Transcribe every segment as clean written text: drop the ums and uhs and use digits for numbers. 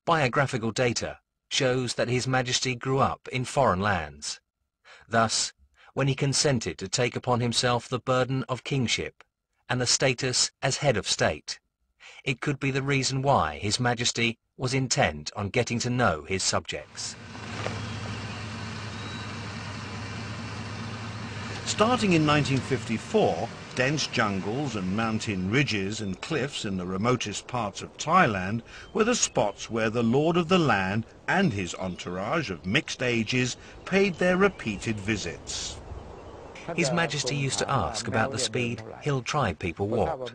Biographical data shows that His Majesty grew up in foreign lands. Thus, when he consented to take upon himself the burden of kingship and the status as head of state, it could be the reason why His Majesty was intent on getting to know his subjects. Starting in 1954, dense jungles and mountain ridges and cliffs in the remotest parts of Thailand were the spots where the lord of the land and his entourage of mixed ages paid their repeated visits. His Majesty used to ask about the speed hill tribe people walked.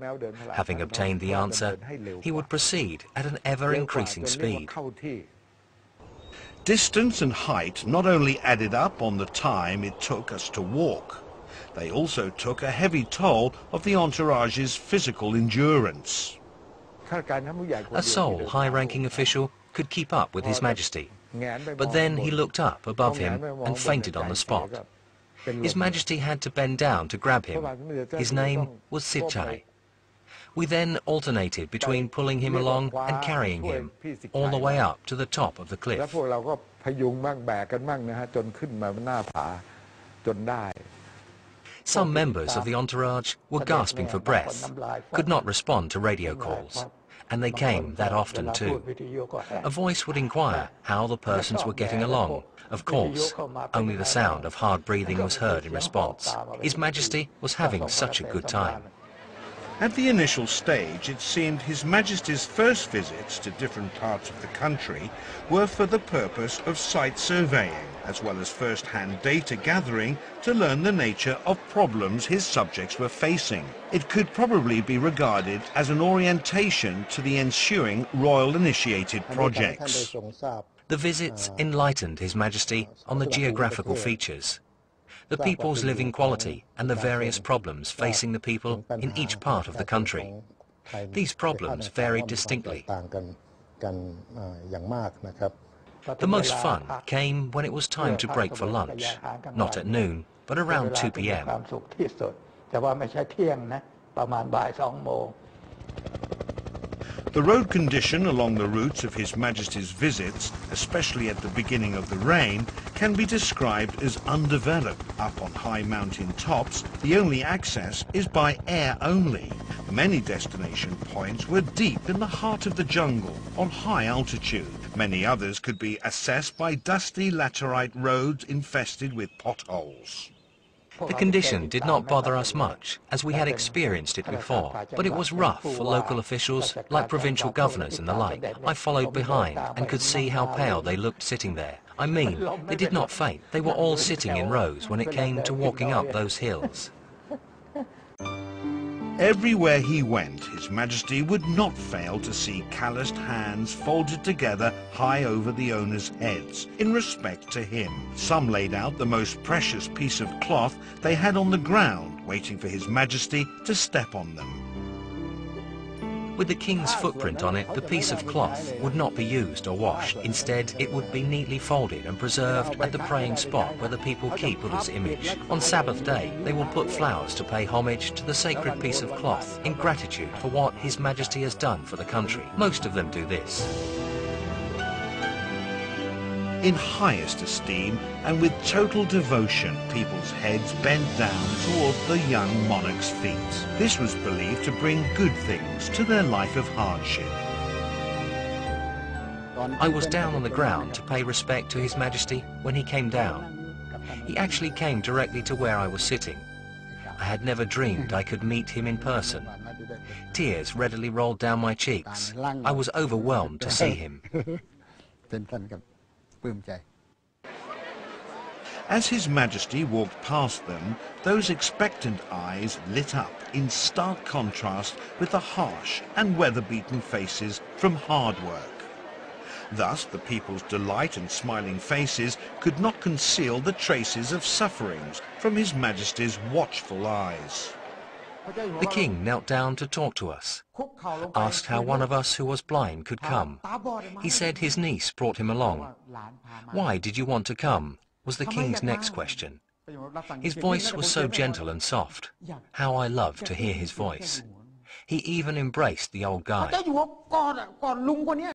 Having obtained the answer, he would proceed at an ever-increasing speed. Distance and height not only added up on the time it took us to walk, they also took a heavy toll of the entourage's physical endurance. A sole high-ranking official could keep up with His Majesty, but then he looked up above him and fainted on the spot. His Majesty had to bend down to grab him. His name was Sichai. We then alternated between pulling him along and carrying him all the way up to the top of the cliff. Some members of the entourage were gasping for breath, could not respond to radio calls, and they came that often too. A voice would inquire how the persons were getting along. Of course, only the sound of hard breathing was heard in response. His Majesty was having such a good time. At the initial stage, it seemed His Majesty's first visits to different parts of the country were for the purpose of site surveying, as well as first-hand data gathering to learn the nature of problems his subjects were facing. It could probably be regarded as an orientation to the ensuing royal-initiated projects. The visits enlightened His Majesty on the geographical features, the people's living quality and the various problems facing the people in each part of the country. These problems varied distinctly. The most fun came when it was time to break for lunch, not at noon, but around 2 p.m. The road condition along the routes of His Majesty's visits, especially at the beginning of the reign, can be described as undeveloped. Up on high mountain tops, the only access is by air only. Many destination points were deep in the heart of the jungle, on high altitude. Many others could be accessed by dusty laterite roads infested with potholes. The condition did not bother us much, as we had experienced it before, but it was rough for local officials, like provincial governors and the like. I followed behind and could see how pale they looked sitting there. I mean, they did not faint. They were all sitting in rows when it came to walking up those hills. Everywhere he went, His Majesty would not fail to see calloused hands folded together high over the owners' heads, in respect to him. Some laid out the most precious piece of cloth they had on the ground, waiting for His Majesty to step on them. With the king's footprint on it, the piece of cloth would not be used or washed. Instead, it would be neatly folded and preserved at the praying spot where the people keep Buddha's image. On Sabbath day, they will put flowers to pay homage to the sacred piece of cloth in gratitude for what His Majesty has done for the country. Most of them do this. In highest esteem and with total devotion, people's heads bent down toward the young monarch's feet. This was believed to bring good things to their life of hardship. I was down on the ground to pay respect to His Majesty when he came down. He actually came directly to where I was sitting. I had never dreamed I could meet him in person. Tears readily rolled down my cheeks. I was overwhelmed to see him. As His Majesty walked past them, those expectant eyes lit up in stark contrast with the harsh and weather-beaten faces from hard work. Thus, the people's delight and smiling faces could not conceal the traces of sufferings from His Majesty's watchful eyes. The king knelt down to talk to us, asked how one of us who was blind could come. He said his niece brought him along. Why did you want to come? Was the king's next question. His voice was so gentle and soft. How I loved to hear his voice. He even embraced the old guy.